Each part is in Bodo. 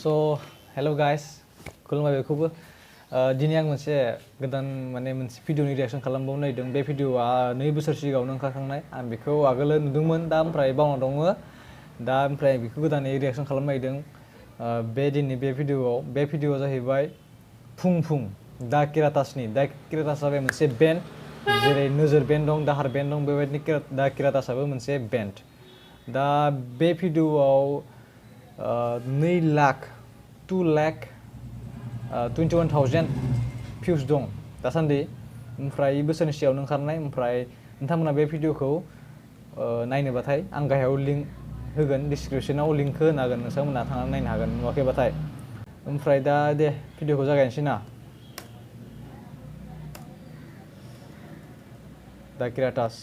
So, hello guys, खुलुमबाय बयखौबो दिनै आं मोनसे गोदान मोनसे भिडिअनि रिएक्सन खालामबावनो नागिरदों। बे भिडिअआ 2 बोसोर सिगाङावनो ओंखारखांनाय। आं बेखौ आगोलो नुदोंमोन, दा ओमफ्राय बावना दङ। दा ओमफ्राय बेखौ गोदानै रिएक्सन खालामनो नागिरदों। बे भिडिअआ जाहैबाय फुं फुं दा किरातासनि। दा किरातास जाबाय मोनसे बेन्ड, जेरै नोजोर बेन्ड दं, दाहार बेन्ड दं, बेबायदिनो दा किरातासआबो मोनसे बेन्ड। दा बे भिडिअआव 2,21,000 भिउस दं दासान्दि। ओमफ्राय बोसोरनि सिगाङावनो ओंखारनाय। ओमफ्राय नोंथांमोना बे भिडिअखौ नायनोबाथाय आं गाहायाव लिंक होगोन, डिसक्रिपसनाव लिंकखौ होनो हागोन, नोंथांमोना थांनानै नायनो हागोन नुवाखैबाथाय। ओमफ्राय दा दे भिडिअखौ जागायनोसै ना। दा किरातास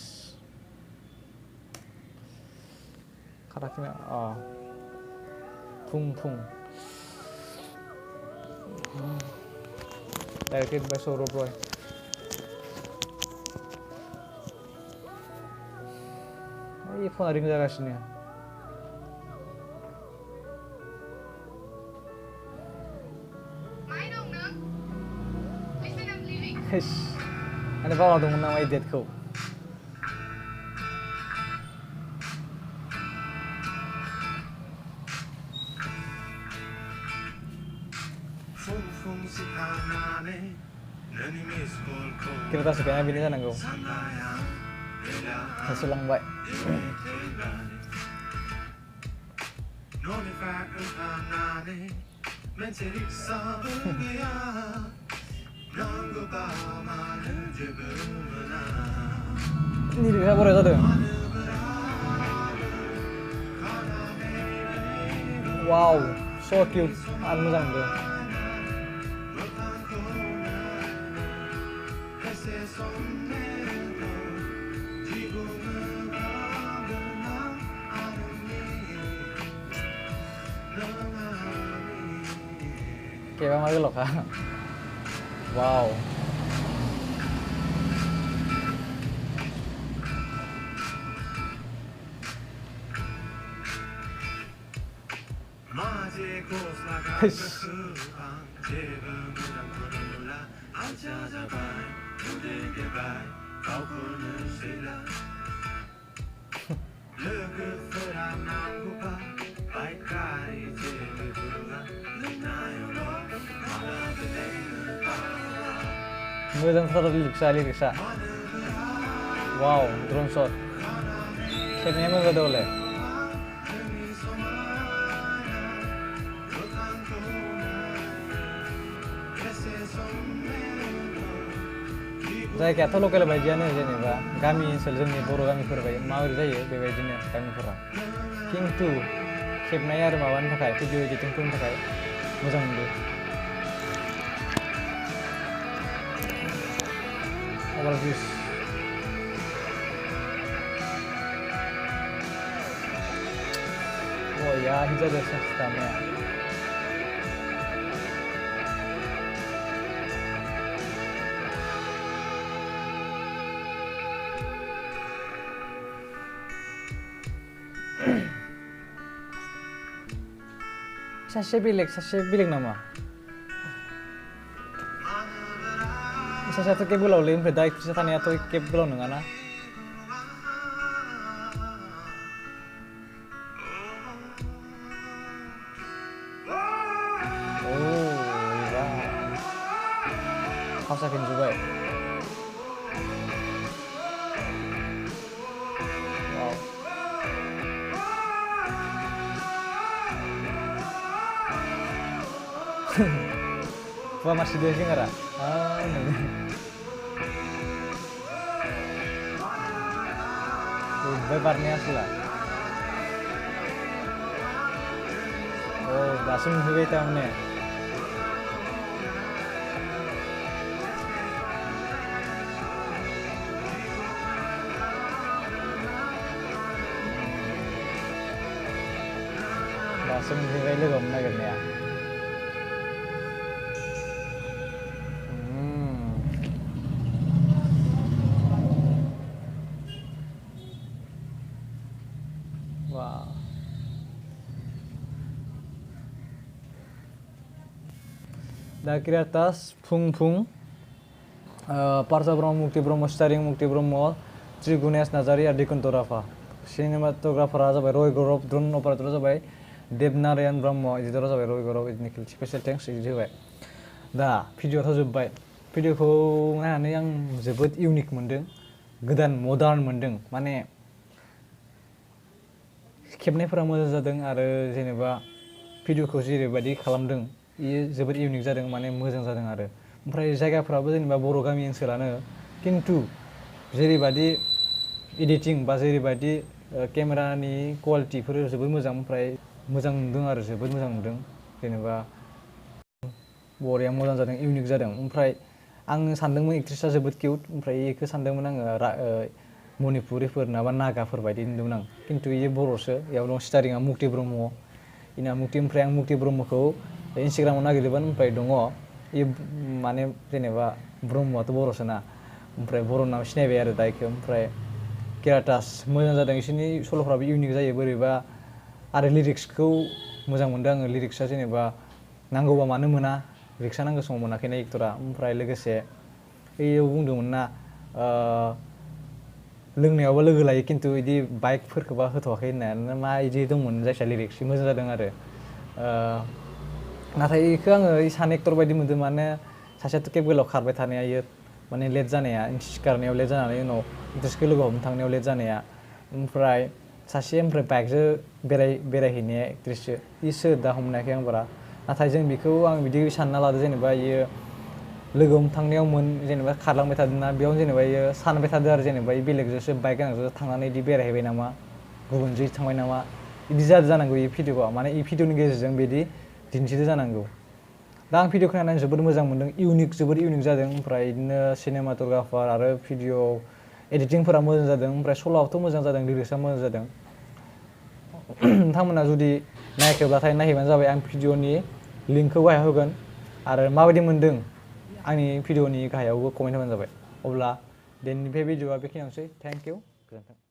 खाराखैना फुं फुं डाइरेक्टेड बाय सौरभ रय। ओइ फना रिं जागासिनो। माने बावना दंमोन नामा এই डेटखौ। किरातास बेना बेनो जानांगौ। होसोलांबाय। लिरिक्सआ बरिया जादों। वाव, स' किउट आरो मोजां मोनदों। Kayak मा गोलावखा। वाव। मोजांथार लिरिक्सआ। वाव, ड्रोन शट खेबनाया मोजां जादों हले। जायगायाथ' लकेल बायदियानो, जेनेबा गामि ओनसोल, जोंनि बर' गामिफोर बायदि माबोरै जायो बेबायदिनो गामिफोरा। खिन्थु खेबनाय आरो माबानि थाखाय, भिडिअ एडिटिंफोरनि थाखाय मोजां मोनदों। Overviews. Oh ya, hijau dari sistemnya. Sasse bilik nama. Satu kebul lalu yang beda itu tanya atau kebul lalu nggak na? Oh, iya. Hasakin juga ya. Wow. Wah, masih dia sih nggak? Bebarnya lah. Oh, langsung juga tamunya. Langsung juga itu gimana ya? Wow. दा क्रिएटार्स फुं फुं पार्सा ब्रह्म मुक्ति ब्रह्म स्टारिं मुक्ति ब्रह्म त्रिगुनेश नार्जारि आरो दैकुन्त राभा सिनेमाट'ग्राफारा जाबाय रय गौरब ड्रन अपारेटरा जाबाय देबनारायण ब्रह्म एडिटरा जाबाय रय गौरब एडिटनि स्पेसियेल थेंक्स बिदि होबाय दा भिडिअ'आथ' जोब्बाय भिडिअ'खौ नायनानै आं जोबोद इउनिक मोनदों गोदान मडार्न मोनदों माने खेबनायफोरा मोजां जादों आरो जेनेबा भिडिअ'खौ जेरैबायदि खालामदों बेयो जोबोद इउनिक जादों माने मोजां जादों आरो ओमफ्राय जायगाफ्राबो जेनेबा बर' गामि ओनसोलानो खिन्थु जेरैबायदि एडिटिं बा जेरैबायदि केमेरानि क्वालिटिफोर जोबोद मोजां ओमफ्राय मोजां नुदों आरो जोबोद मोजां नुदों जेनेबा बरिया मोजां जादों इउनिक जादों ओमफ्राय आं सानदोंमोन एक्ट्रेसा जोबोद किउट ओमफ्राय बेखौ सानदोंमोन आङो मणिपुरिफोर नाबा नागाफोर बायदि नुदोंमोन आं खिन्थु इयो बर'सो बेयाव दं स्टारिंआ मुक्ति ब्रह्म इना मुक्ति ओमफ्राय आं मुक्ति ब्रह्मखौ इन्सटाग्रामाव नागिरदोंमोन ओमफ्राय दङ इयो माने जेनेबा ब्रह्मआथ' बर'सो ना ओमफ्राय बर' नाम सिनायबाय आरो दा इखौ ओमफ्राय क्रिएटार्स मोजां जादों बिसोरनि सल'फ्राबो इउनिक जायो बोरैबा आरो लिरिक्सखौ मोजां मोनदों आङो लिरिक्सआ जेनेबा नांगौबा मानो मोना रिक्सा नांगौ समाव मोनाखैना एक्टरा ओमफ्राय लोगोसे बेयाव बुंदोंमोन ना लोंनायावबो लोगो लायो खिन्थु बिदि बाइकफोरखौबा होथ'वाखै होननाया मा बिदि दंमोन जायखिया लिरिक्स मोजां जादों आरो नाथाय बेखौ आङो सानै एक्टर बायदि मोनदों माने सासेयाथ' केब गोलाव खारबाय थानाया इयो माने लेट जानाया सिखारनायाव लेट जानानै उनाव एक्ट्रेसखौ लोगो हमनो थांनायाव लेट जानाया ओमफ्राय सासे ओमफ्राय बाइकजों बेरायहैनाया एक्ट्रेससो इसो दा हमनायाखै आं बारा नाथाय जों बेखौ आं बिदि सानना लादो जेनेबा इयो लोगो हमनो थांनायाव जेनेबा खारलांबाय थादोंना बेयाव जेनेबा इयो सानबाय थादों आरो जेनेबा बेलेगजोंसो बाइक गोनांजों थांनानै बिदि बेरायहैबाय नामा गुबुनजों थांबाय नामा बिदि जादों जानांगौ इ भिडिअ'आ माने इ भिडिअ'नि गेजेरजों बिदि दिन्थिदों जानांगौ दा आं भिडिअ'खौ नायनानै जोबोद मोजां मोनदों जोबोद इउनिक जादों ओमफ्राय बिदिनो सिनेमाट'ग्राफार आरो भिडिअ एडिटिंफोरा मोजां जादों ओमफ्राय सल'आथ' मोजां जादों लिरिक्सआ मोजां जादों नोंथांमोना जुदि नायाखैब्लाथाय नायहैबानो जाबाय आं भिडिअ'नि लिंकखौ गाहायाव होगोन आरो माबायदि मोनदों आंनि भिडिअ'नि गाहायावबो कमेन्ट होबानो जाबाय अब्ला दिनैनि बे भिडिअ'आ बेखिनियावनोसै थेंक इउ गोजोन्थों